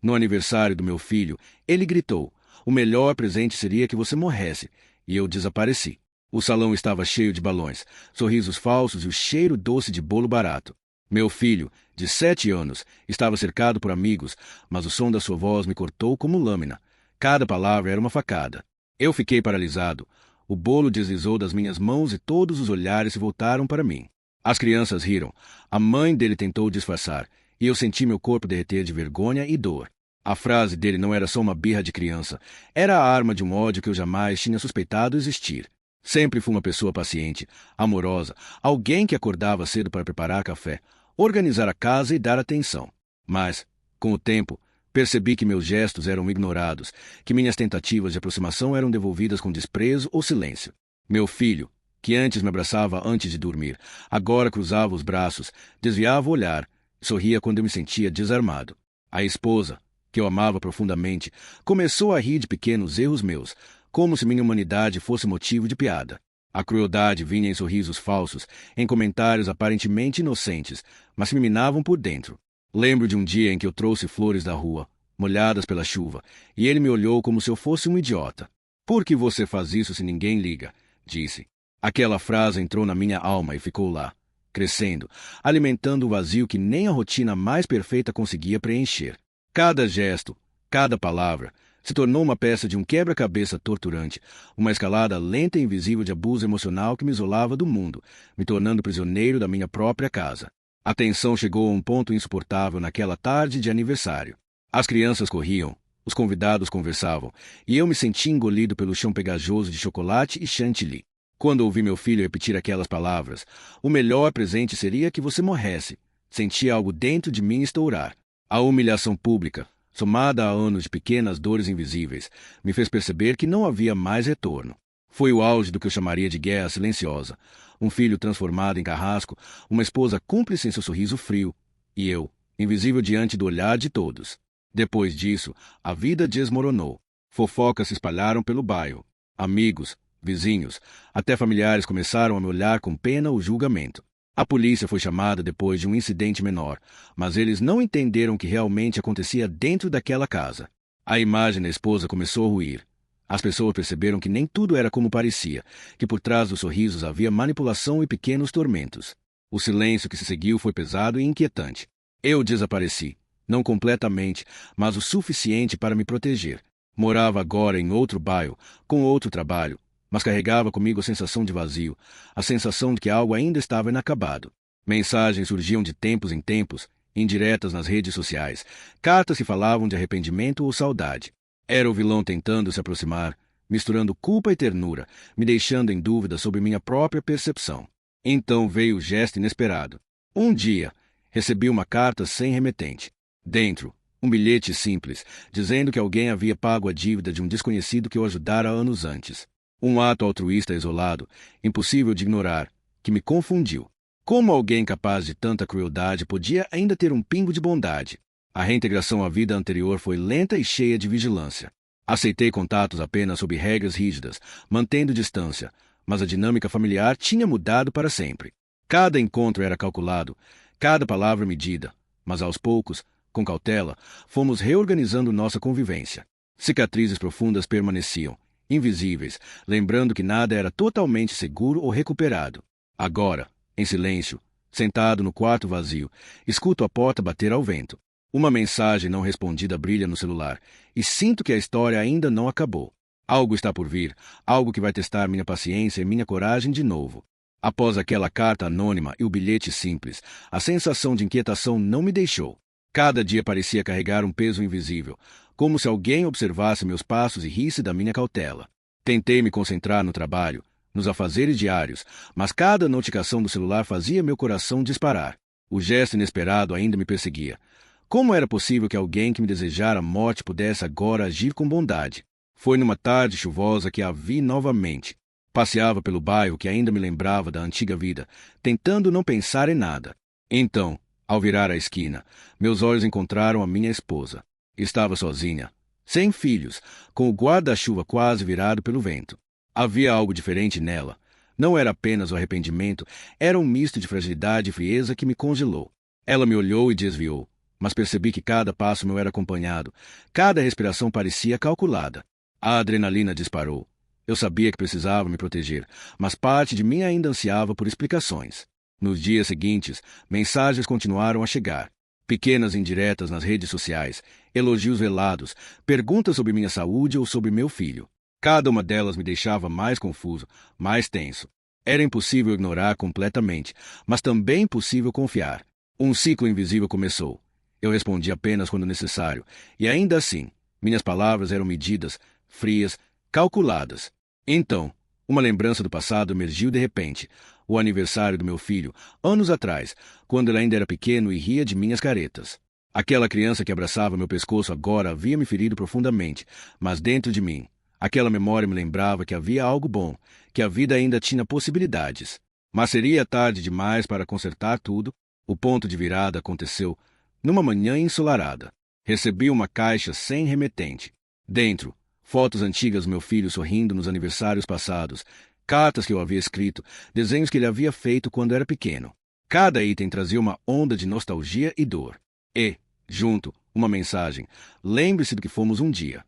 No aniversário do meu filho, ele gritou: "O melhor presente seria que você morresse", e eu desapareci. O salão estava cheio de balões, sorrisos falsos e o cheiro doce de bolo barato. Meu filho, de 7 anos, estava cercado por amigos, mas o som da sua voz me cortou como lâmina. Cada palavra era uma facada. Eu fiquei paralisado. O bolo deslizou das minhas mãos e todos os olhares se voltaram para mim. As crianças riram. A mãe dele tentou disfarçar, e eu senti meu corpo derreter de vergonha e dor. A frase dele não era só uma birra de criança, era a arma de um ódio que eu jamais tinha suspeitado existir. Sempre fui uma pessoa paciente, amorosa, alguém que acordava cedo para preparar café, organizar a casa e dar atenção. Mas, com o tempo, percebi que meus gestos eram ignorados, que minhas tentativas de aproximação eram devolvidas com desprezo ou silêncio. Meu filho, que antes me abraçava antes de dormir, agora cruzava os braços, desviava o olhar, sorria quando eu me sentia desarmado. A esposa, que eu amava profundamente, começou a rir de pequenos erros meus, como se minha humanidade fosse motivo de piada. A crueldade vinha em sorrisos falsos, em comentários aparentemente inocentes, mas que me minavam por dentro. Lembro de um dia em que eu trouxe flores da rua, molhadas pela chuva, e ele me olhou como se eu fosse um idiota. "Por que você faz isso se ninguém liga?", disse. Aquela frase entrou na minha alma e ficou lá, crescendo, alimentando o vazio que nem a rotina mais perfeita conseguia preencher. Cada gesto, cada palavra, se tornou uma peça de um quebra-cabeça torturante, uma escalada lenta e invisível de abuso emocional que me isolava do mundo, me tornando prisioneiro da minha própria casa. A tensão chegou a um ponto insuportável naquela tarde de aniversário. As crianças corriam, os convidados conversavam, e eu me senti engolido pelo chão pegajoso de chocolate e chantilly. Quando ouvi meu filho repetir aquelas palavras, "O melhor presente seria que você morresse", senti algo dentro de mim estourar. A humilhação pública, somada a anos de pequenas dores invisíveis, me fez perceber que não havia mais retorno. Foi o auge do que eu chamaria de guerra silenciosa. Um filho transformado em carrasco, uma esposa cúmplice em seu sorriso frio, e eu, invisível diante do olhar de todos. Depois disso, a vida desmoronou. Fofocas se espalharam pelo bairro. Amigos, vizinhos, até familiares começaram a me olhar com pena ou julgamento. A polícia foi chamada depois de um incidente menor, mas eles não entenderam o que realmente acontecia dentro daquela casa. A imagem da esposa começou a ruir. As pessoas perceberam que nem tudo era como parecia, que por trás dos sorrisos havia manipulação e pequenos tormentos. O silêncio que se seguiu foi pesado e inquietante. Eu desapareci, não completamente, mas o suficiente para me proteger. Morava agora em outro bairro, com outro trabalho, mas carregava comigo a sensação de vazio, a sensação de que algo ainda estava inacabado. Mensagens surgiam de tempos em tempos, indiretas nas redes sociais, cartas que falavam de arrependimento ou saudade. Era o vilão tentando se aproximar, misturando culpa e ternura, me deixando em dúvida sobre minha própria percepção. Então veio o gesto inesperado. Um dia, recebi uma carta sem remetente. Dentro, um bilhete simples, dizendo que alguém havia pago a dívida de um desconhecido que eu ajudara anos antes. Um ato altruísta isolado, impossível de ignorar, que me confundiu. Como alguém capaz de tanta crueldade podia ainda ter um pingo de bondade? A reintegração à vida anterior foi lenta e cheia de vigilância. Aceitei contatos apenas sob regras rígidas, mantendo distância, mas a dinâmica familiar tinha mudado para sempre. Cada encontro era calculado, cada palavra medida, mas aos poucos, com cautela, fomos reorganizando nossa convivência. Cicatrizes profundas permaneciam, invisíveis, lembrando que nada era totalmente seguro ou recuperado. Agora, em silêncio, sentado no quarto vazio, escuto a porta bater ao vento. Uma mensagem não respondida brilha no celular, e sinto que a história ainda não acabou. Algo está por vir, algo que vai testar minha paciência e minha coragem de novo. Após aquela carta anônima e o bilhete simples, a sensação de inquietação não me deixou. Cada dia parecia carregar um peso invisível, como se alguém observasse meus passos e risse da minha cautela. Tentei me concentrar no trabalho, nos afazeres diários, mas cada notificação do celular fazia meu coração disparar. O gesto inesperado ainda me perseguia. Como era possível que alguém que me desejara a morte pudesse agora agir com bondade? Foi numa tarde chuvosa que a vi novamente. Passeava pelo bairro que ainda me lembrava da antiga vida, tentando não pensar em nada. Então, ao virar a esquina, meus olhos encontraram a minha esposa. Estava sozinha, sem filhos, com o guarda-chuva quase virado pelo vento. Havia algo diferente nela. Não era apenas o arrependimento, era um misto de fragilidade e frieza que me congelou. Ela me olhou e desviou, mas percebi que cada passo meu era acompanhado, cada respiração parecia calculada. A adrenalina disparou. Eu sabia que precisava me proteger, mas parte de mim ainda ansiava por explicações. Nos dias seguintes, mensagens continuaram a chegar. Pequenas indiretas nas redes sociais, elogios velados, perguntas sobre minha saúde ou sobre meu filho. Cada uma delas me deixava mais confuso, mais tenso. Era impossível ignorar completamente, mas também impossível confiar. Um ciclo invisível começou. Eu respondi apenas quando necessário, e ainda assim, minhas palavras eram medidas, frias, calculadas. Então, uma lembrança do passado emergiu de repente. O aniversário do meu filho, anos atrás, quando ele ainda era pequeno e ria de minhas caretas. Aquela criança que abraçava meu pescoço agora havia me ferido profundamente, mas dentro de mim, aquela memória me lembrava que havia algo bom, que a vida ainda tinha possibilidades. Mas seria tarde demais para consertar tudo. O ponto de virada aconteceu numa manhã ensolarada. Recebi uma caixa sem remetente. Dentro, fotos antigas do meu filho sorrindo nos aniversários passados, cartas que eu havia escrito, desenhos que ele havia feito quando era pequeno. Cada item trazia uma onda de nostalgia e dor. E, junto, uma mensagem: lembre-se do que fomos um dia.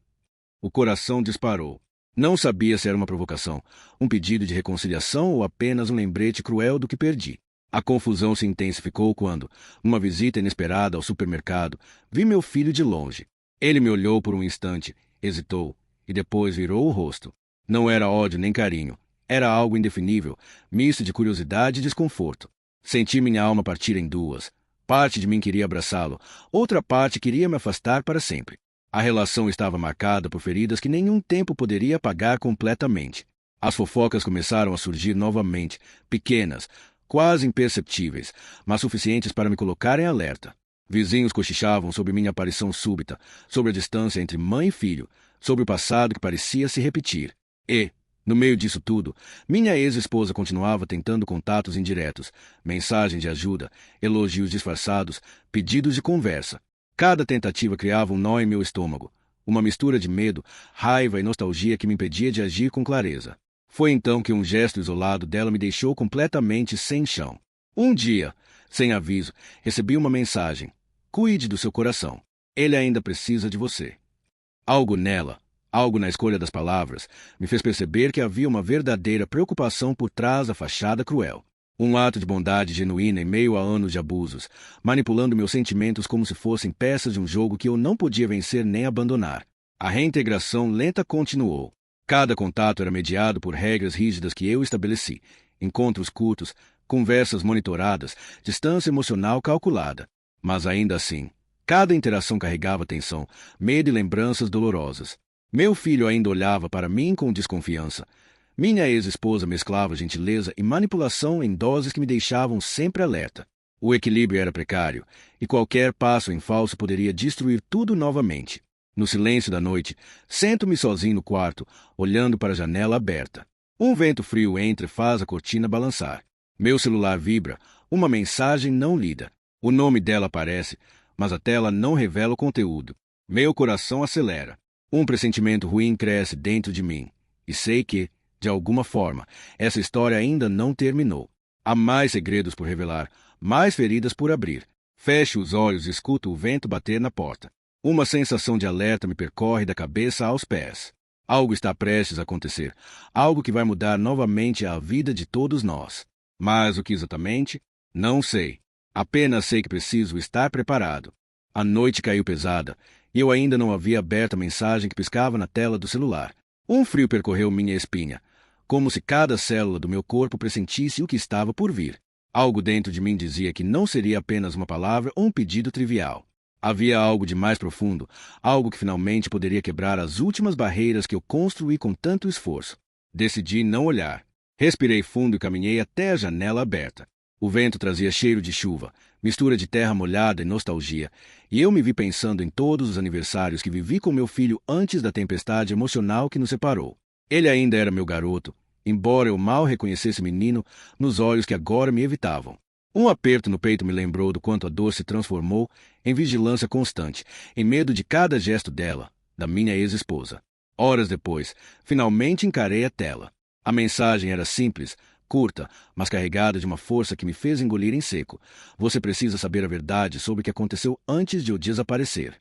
O coração disparou. Não sabia se era uma provocação, um pedido de reconciliação ou apenas um lembrete cruel do que perdi. A confusão se intensificou quando, numa visita inesperada ao supermercado, vi meu filho de longe. Ele me olhou por um instante, hesitou, e depois virou o rosto. Não era ódio nem carinho. Era algo indefinível, misto de curiosidade e desconforto. Senti minha alma partir em duas. Parte de mim queria abraçá-lo, outra parte queria me afastar para sempre. A relação estava marcada por feridas que nenhum tempo poderia apagar completamente. As fofocas começaram a surgir novamente, pequenas, quase imperceptíveis, mas suficientes para me colocar em alerta. Vizinhos cochichavam sobre minha aparição súbita, sobre a distância entre mãe e filho, sobre o passado que parecia se repetir. E, no meio disso tudo, minha ex-esposa continuava tentando contatos indiretos, mensagens de ajuda, elogios disfarçados, pedidos de conversa. Cada tentativa criava um nó em meu estômago, uma mistura de medo, raiva e nostalgia que me impedia de agir com clareza. Foi então que um gesto isolado dela me deixou completamente sem chão. Um dia, sem aviso, recebi uma mensagem: cuide do seu coração. Ele ainda precisa de você. Algo nela, algo na escolha das palavras, me fez perceber que havia uma verdadeira preocupação por trás da fachada cruel. Um ato de bondade genuína em meio a anos de abusos, manipulando meus sentimentos como se fossem peças de um jogo que eu não podia vencer nem abandonar. A reintegração lenta continuou. Cada contato era mediado por regras rígidas que eu estabeleci. Encontros curtos, conversas monitoradas, distância emocional calculada. Mas ainda assim, cada interação carregava tensão, medo e lembranças dolorosas. Meu filho ainda olhava para mim com desconfiança. Minha ex-esposa mesclava gentileza e manipulação em doses que me deixavam sempre alerta. O equilíbrio era precário, e qualquer passo em falso poderia destruir tudo novamente. No silêncio da noite, sento-me sozinho no quarto, olhando para a janela aberta. Um vento frio entra e faz a cortina balançar. Meu celular vibra, uma mensagem não lida. O nome dela aparece, mas a tela não revela o conteúdo. Meu coração acelera. Um pressentimento ruim cresce dentro de mim, e sei que, de alguma forma, essa história ainda não terminou. Há mais segredos por revelar, mais feridas por abrir. Fecho os olhos e escuto o vento bater na porta. Uma sensação de alerta me percorre da cabeça aos pés. Algo está prestes a acontecer, algo que vai mudar novamente a vida de todos nós. Mas o que exatamente? Não sei. Apenas sei que preciso estar preparado. A noite caiu pesada, e eu ainda não havia aberto a mensagem que piscava na tela do celular. Um frio percorreu minha espinha, como se cada célula do meu corpo pressentisse o que estava por vir. Algo dentro de mim dizia que não seria apenas uma palavra ou um pedido trivial. Havia algo de mais profundo, algo que finalmente poderia quebrar as últimas barreiras que eu construí com tanto esforço. Decidi não olhar. Respirei fundo e caminhei até a janela aberta. O vento trazia cheiro de chuva, mistura de terra molhada e nostalgia, e eu me vi pensando em todos os aniversários que vivi com meu filho antes da tempestade emocional que nos separou. Ele ainda era meu garoto, embora eu mal reconhecesse menino nos olhos que agora me evitavam. Um aperto no peito me lembrou do quanto a dor se transformou em vigilância constante, em medo de cada gesto dela, da minha ex-esposa. Horas depois, finalmente encarei a tela. A mensagem era simples, curta, mas carregada de uma força que me fez engolir em seco. Você precisa saber a verdade sobre o que aconteceu antes de eu desaparecer.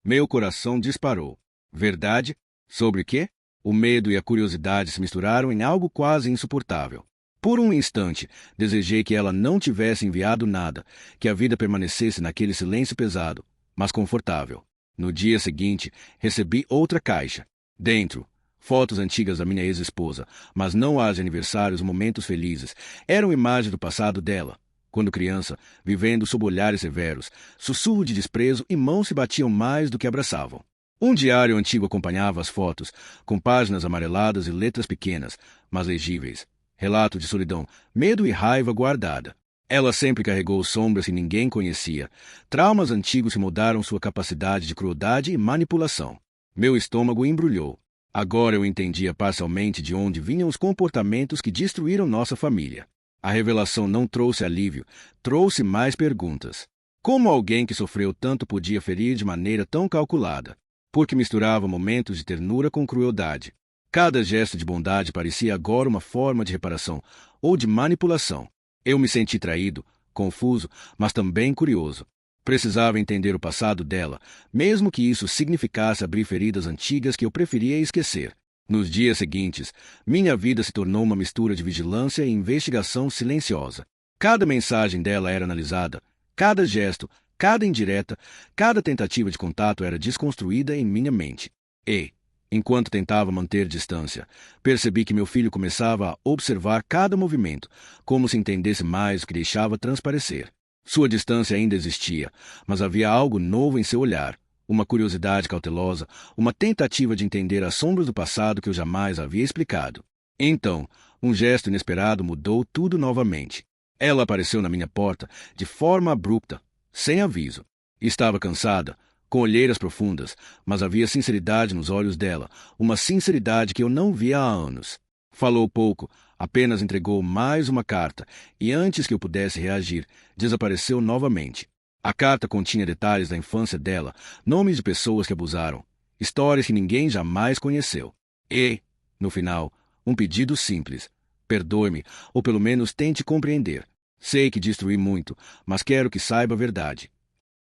Meu coração disparou. Verdade? Sobre o quê? O medo e a curiosidade se misturaram em algo quase insuportável. Por um instante, desejei que ela não tivesse enviado nada, que a vida permanecesse naquele silêncio pesado, mas confortável. No dia seguinte, recebi outra caixa. Dentro, fotos antigas da minha ex-esposa, mas não as de aniversários, momentos felizes. Eram imagens do passado dela. Quando criança, vivendo sob olhares severos, sussurro de desprezo e mãos se batiam mais do que abraçavam. Um diário antigo acompanhava as fotos, com páginas amareladas e letras pequenas, mas legíveis. Relato de solidão, medo e raiva guardada. Ela sempre carregou sombras que ninguém conhecia. Traumas antigos que moldaram sua capacidade de crueldade e manipulação. Meu estômago embrulhou. Agora eu entendia parcialmente de onde vinham os comportamentos que destruíram nossa família. A revelação não trouxe alívio, trouxe mais perguntas. Como alguém que sofreu tanto podia ferir de maneira tão calculada? Porque misturava momentos de ternura com crueldade. Cada gesto de bondade parecia agora uma forma de reparação ou de manipulação. Eu me senti traído, confuso, mas também curioso. Precisava entender o passado dela, mesmo que isso significasse abrir feridas antigas que eu preferia esquecer. Nos dias seguintes, minha vida se tornou uma mistura de vigilância e investigação silenciosa. Cada mensagem dela era analisada, cada gesto, cada indireta, cada tentativa de contato era desconstruída em minha mente. E, enquanto tentava manter distância, percebi que meu filho começava a observar cada movimento, como se entendesse mais o que deixava transparecer. Sua distância ainda existia, mas havia algo novo em seu olhar, uma curiosidade cautelosa, uma tentativa de entender as sombras do passado que eu jamais havia explicado. Então, um gesto inesperado mudou tudo novamente. Ela apareceu na minha porta de forma abrupta, sem aviso. Estava cansada, com olheiras profundas, mas havia sinceridade nos olhos dela, uma sinceridade que eu não via há anos. Falou pouco, apenas entregou mais uma carta, e antes que eu pudesse reagir, desapareceu novamente. A carta continha detalhes da infância dela, nomes de pessoas que abusaram, histórias que ninguém jamais conheceu. E, no final, um pedido simples. Perdoe-me, ou pelo menos tente compreender. Sei que destruí muito, mas quero que saiba a verdade.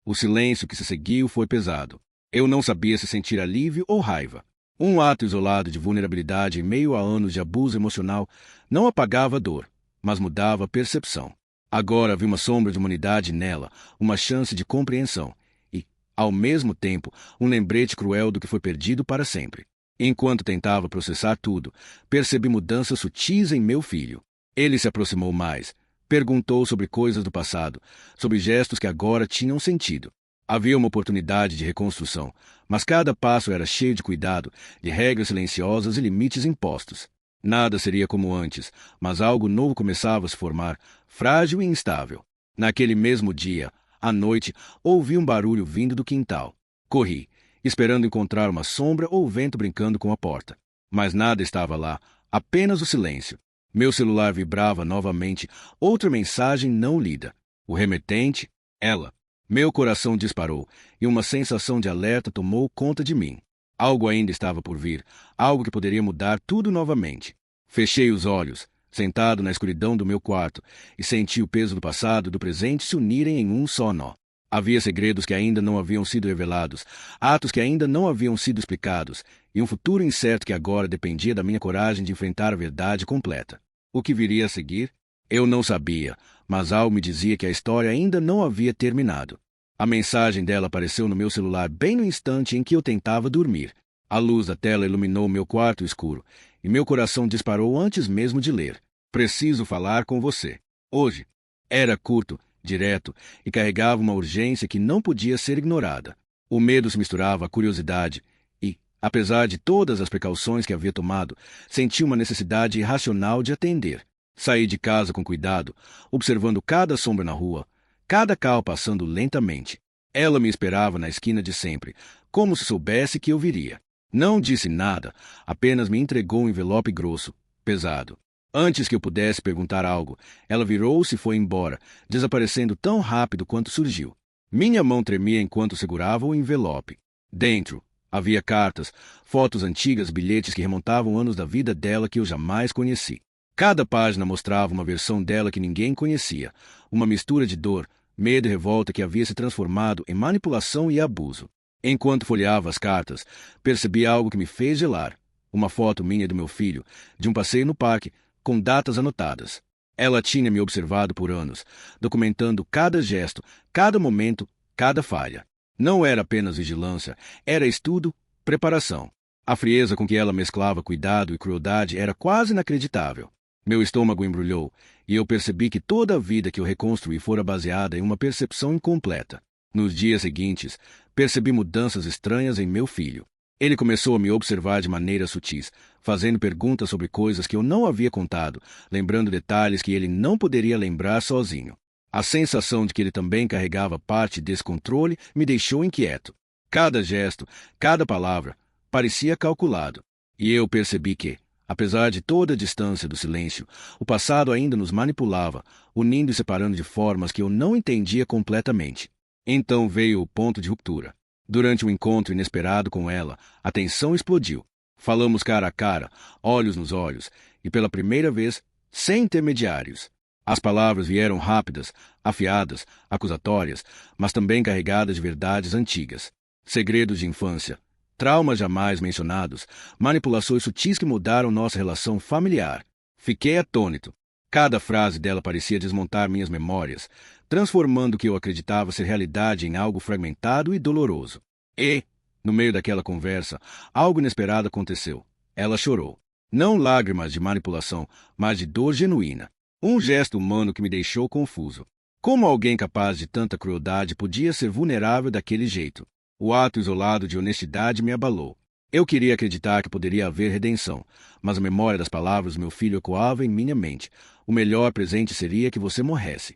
O silêncio que se seguiu foi pesado. Eu não sabia se sentir alívio ou raiva. Um ato isolado de vulnerabilidade em meio a anos de abuso emocional não apagava a dor, mas mudava a percepção. Agora vi uma sombra de humanidade nela, uma chance de compreensão e, ao mesmo tempo, um lembrete cruel do que foi perdido para sempre. Enquanto tentava processar tudo, percebi mudanças sutis em meu filho. Ele se aproximou mais, perguntou sobre coisas do passado, sobre gestos que agora tinham sentido. Havia uma oportunidade de reconstrução, mas cada passo era cheio de cuidado, de regras silenciosas e limites impostos. Nada seria como antes, mas algo novo começava a se formar, frágil e instável. Naquele mesmo dia, à noite, ouvi um barulho vindo do quintal. Corri, esperando encontrar uma sombra ou o vento brincando com a porta. Mas nada estava lá, apenas o silêncio. Meu celular vibrava novamente, outra mensagem não lida. O remetente, ela. Meu coração disparou, e uma sensação de alerta tomou conta de mim. Algo ainda estava por vir, algo que poderia mudar tudo novamente. Fechei os olhos, sentado na escuridão do meu quarto, e senti o peso do passado e do presente se unirem em um só nó. Havia segredos que ainda não haviam sido revelados, atos que ainda não haviam sido explicados, e um futuro incerto que agora dependia da minha coragem de enfrentar a verdade completa. O que viria a seguir? Eu não sabia, mas algo me dizia que a história ainda não havia terminado. A mensagem dela apareceu no meu celular bem no instante em que eu tentava dormir. A luz da tela iluminou meu quarto escuro, e meu coração disparou antes mesmo de ler. Preciso falar com você. Hoje. Era curto, direto, e carregava uma urgência que não podia ser ignorada. O medo se misturava à curiosidade, e, apesar de todas as precauções que havia tomado, senti uma necessidade irracional de atender. Saí de casa com cuidado, observando cada sombra na rua, cada carro passando lentamente. Ela me esperava na esquina de sempre, como se soubesse que eu viria. Não disse nada, apenas me entregou um envelope grosso, pesado. Antes que eu pudesse perguntar algo, ela virou-se e foi embora, desaparecendo tão rápido quanto surgiu. Minha mão tremia enquanto segurava o envelope. Dentro, havia cartas, fotos antigas, bilhetes que remontavam anos da vida dela que eu jamais conheci. Cada página mostrava uma versão dela que ninguém conhecia, uma mistura de dor, medo e revolta que havia se transformado em manipulação e abuso. Enquanto folheava as cartas, percebi algo que me fez gelar. Uma foto minha e do meu filho, de um passeio no parque, com datas anotadas. Ela tinha me observado por anos, documentando cada gesto, cada momento, cada falha. Não era apenas vigilância, era estudo, preparação. A frieza com que ela mesclava cuidado e crueldade era quase inacreditável. Meu estômago embrulhou, e eu percebi que toda a vida que eu reconstruí fora baseada em uma percepção incompleta. Nos dias seguintes, percebi mudanças estranhas em meu filho. Ele começou a me observar de maneiras sutis, fazendo perguntas sobre coisas que eu não havia contado, lembrando detalhes que ele não poderia lembrar sozinho. A sensação de que ele também carregava parte desse controle me deixou inquieto. Cada gesto, cada palavra, parecia calculado. E eu percebi que, apesar de toda a distância do silêncio, o passado ainda nos manipulava, unindo e separando de formas que eu não entendia completamente. Então veio o ponto de ruptura. Durante um encontro inesperado com ela, a tensão explodiu. Falamos cara a cara, olhos nos olhos, e pela primeira vez, sem intermediários. As palavras vieram rápidas, afiadas, acusatórias, mas também carregadas de verdades antigas. Segredos de infância, traumas jamais mencionados, manipulações sutis que mudaram nossa relação familiar. Fiquei atônito. Cada frase dela parecia desmontar minhas memórias, transformando o que eu acreditava ser realidade em algo fragmentado e doloroso. E, no meio daquela conversa, algo inesperado aconteceu. Ela chorou. Não lágrimas de manipulação, mas de dor genuína. Um gesto humano que me deixou confuso. Como alguém capaz de tanta crueldade podia ser vulnerável daquele jeito? O ato isolado de honestidade me abalou. Eu queria acreditar que poderia haver redenção, mas a memória das palavras do meu filho ecoava em minha mente. O melhor presente seria que você morresse.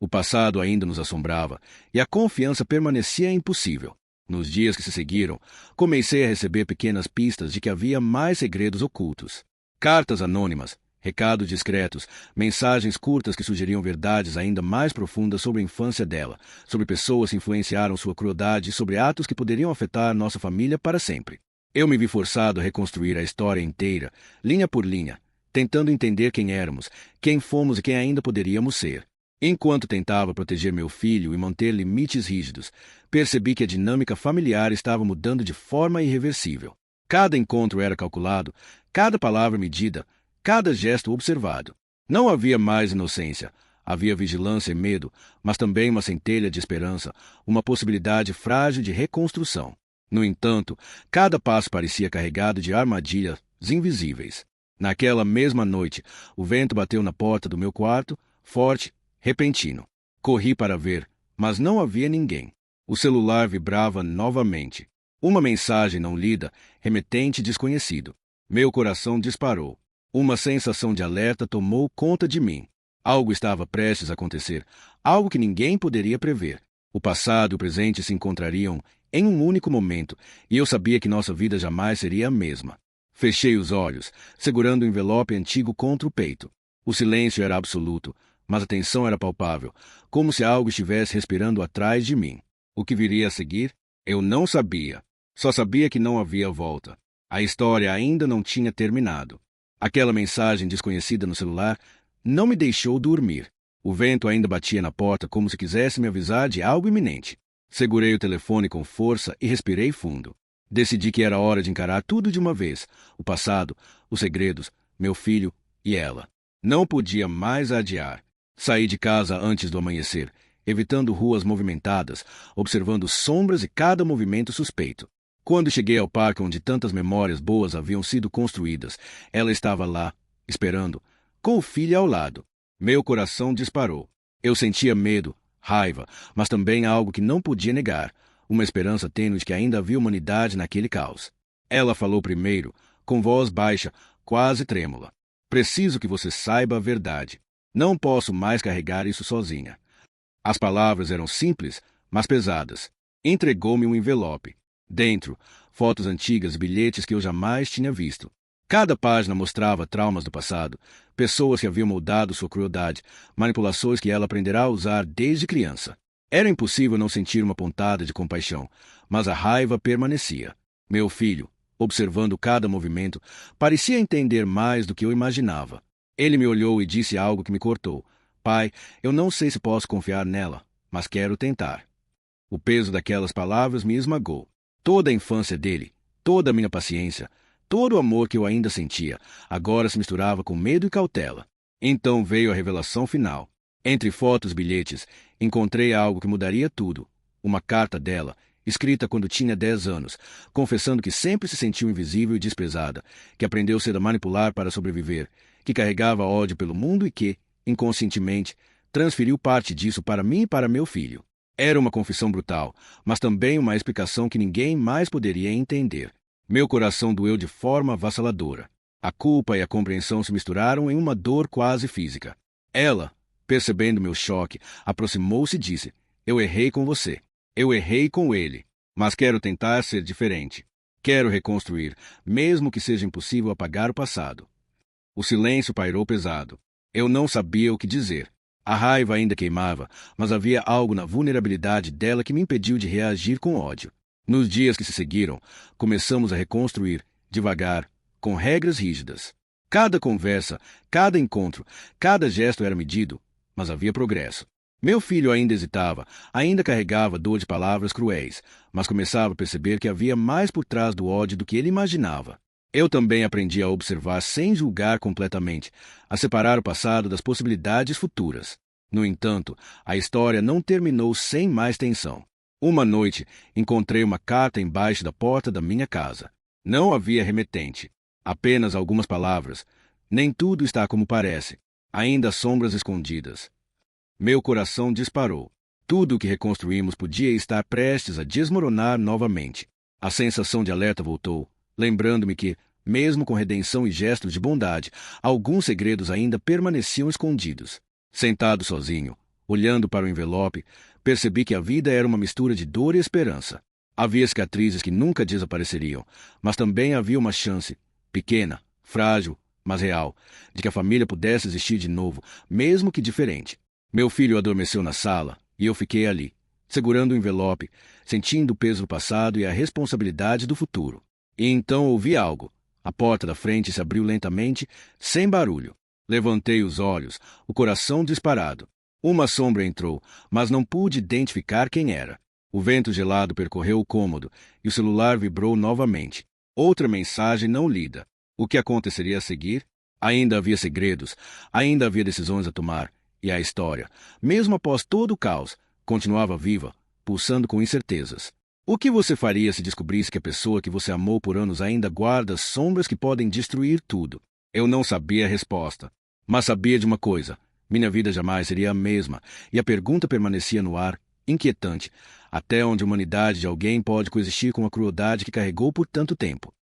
O passado ainda nos assombrava, e a confiança permanecia impossível. Nos dias que se seguiram, comecei a receber pequenas pistas de que havia mais segredos ocultos. Cartas anônimas, recados discretos, mensagens curtas que sugeriam verdades ainda mais profundas sobre a infância dela, sobre pessoas que influenciaram sua crueldade e sobre atos que poderiam afetar nossa família para sempre. Eu me vi forçado a reconstruir a história inteira, linha por linha, tentando entender quem éramos, quem fomos e quem ainda poderíamos ser. Enquanto tentava proteger meu filho e manter limites rígidos, percebi que a dinâmica familiar estava mudando de forma irreversível. Cada encontro era calculado, cada palavra medida, cada gesto observado. Não havia mais inocência, havia vigilância e medo, mas também uma centelha de esperança, uma possibilidade frágil de reconstrução. No entanto, cada passo parecia carregado de armadilhas invisíveis. Naquela mesma noite, o vento bateu na porta do meu quarto, forte, repentino. Corri para ver, mas não havia ninguém. O celular vibrava novamente. Uma mensagem não lida, remetente desconhecido. Meu coração disparou. Uma sensação de alerta tomou conta de mim. Algo estava prestes a acontecer, algo que ninguém poderia prever. O passado e o presente se encontrariam em um único momento, e eu sabia que nossa vida jamais seria a mesma. Fechei os olhos, segurando o envelope antigo contra o peito. O silêncio era absoluto, mas a tensão era palpável, como se algo estivesse respirando atrás de mim. O que viria a seguir? Eu não sabia. Só sabia que não havia volta. A história ainda não tinha terminado. Aquela mensagem desconhecida no celular não me deixou dormir. O vento ainda batia na porta como se quisesse me avisar de algo iminente. Segurei o telefone com força e respirei fundo. Decidi que era hora de encarar tudo de uma vez. O passado, os segredos, meu filho e ela. Não podia mais adiar. Saí de casa antes do amanhecer, evitando ruas movimentadas, observando sombras e cada movimento suspeito. Quando cheguei ao parque onde tantas memórias boas haviam sido construídas, ela estava lá, esperando, com o filho ao lado. Meu coração disparou. Eu sentia medo, raiva, mas também algo que não podia negar, uma esperança tênue de que ainda havia humanidade naquele caos. Ela falou primeiro, com voz baixa, quase trêmula. Preciso que você saiba a verdade. Não posso mais carregar isso sozinha. As palavras eram simples, mas pesadas. Entregou-me um envelope. Dentro, fotos antigas e bilhetes que eu jamais tinha visto. Cada página mostrava traumas do passado, pessoas que haviam moldado sua crueldade, manipulações que ela aprenderá a usar desde criança. Era impossível não sentir uma pontada de compaixão, mas a raiva permanecia. Meu filho, observando cada movimento, parecia entender mais do que eu imaginava. Ele me olhou e disse algo que me cortou. Pai, eu não sei se posso confiar nela, mas quero tentar. O peso daquelas palavras me esmagou. Toda a infância dele, toda a minha paciência, todo o amor que eu ainda sentia, agora se misturava com medo e cautela. Então veio a revelação final. Entre fotos e bilhetes, encontrei algo que mudaria tudo. Uma carta dela, escrita quando tinha 10 anos, confessando que sempre se sentiu invisível e desprezada, que aprendeu cedo a manipular para sobreviver, que carregava ódio pelo mundo e que, inconscientemente, transferiu parte disso para mim e para meu filho. Era uma confissão brutal, mas também uma explicação que ninguém mais poderia entender. Meu coração doeu de forma avassaladora. A culpa e a compreensão se misturaram em uma dor quase física. Ela, percebendo meu choque, aproximou-se e disse: Eu errei com você. Eu errei com ele. Mas quero tentar ser diferente. Quero reconstruir, mesmo que seja impossível apagar o passado. O silêncio pairou pesado. Eu não sabia o que dizer. A raiva ainda queimava, mas havia algo na vulnerabilidade dela que me impediu de reagir com ódio. Nos dias que se seguiram, começamos a reconstruir, devagar, com regras rígidas. Cada conversa, cada encontro, cada gesto era medido, mas havia progresso. Meu filho ainda hesitava, ainda carregava dor de palavras cruéis, mas começava a perceber que havia mais por trás do ódio do que ele imaginava. Eu também aprendi a observar sem julgar completamente, a separar o passado das possibilidades futuras. No entanto, a história não terminou sem mais tensão. Uma noite, encontrei uma carta embaixo da porta da minha casa. Não havia remetente. Apenas algumas palavras. Nem tudo está como parece. Ainda há sombras escondidas. Meu coração disparou. Tudo o que reconstruímos podia estar prestes a desmoronar novamente. A sensação de alerta voltou, lembrando-me que, mesmo com redenção e gestos de bondade, alguns segredos ainda permaneciam escondidos. Sentado sozinho, olhando para o envelope, percebi que a vida era uma mistura de dor e esperança. Havia cicatrizes que nunca desapareceriam, mas também havia uma chance, pequena, frágil, mas real, de que a família pudesse existir de novo, mesmo que diferente. Meu filho adormeceu na sala e eu fiquei ali, segurando o envelope, sentindo o peso do passado e a responsabilidade do futuro. E então ouvi algo. A porta da frente se abriu lentamente, sem barulho. Levantei os olhos, o coração disparado. Uma sombra entrou, mas não pude identificar quem era. O vento gelado percorreu o cômodo e o celular vibrou novamente. Outra mensagem não lida. O que aconteceria a seguir? Ainda havia segredos, ainda havia decisões a tomar. E a história, mesmo após todo o caos, continuava viva, pulsando com incertezas. O que você faria se descobrisse que a pessoa que você amou por anos ainda guarda sombras que podem destruir tudo? Eu não sabia a resposta, mas sabia de uma coisa: minha vida jamais seria a mesma, e a pergunta permanecia no ar, inquietante: até onde a humanidade de alguém pode coexistir com a crueldade que carregou por tanto tempo?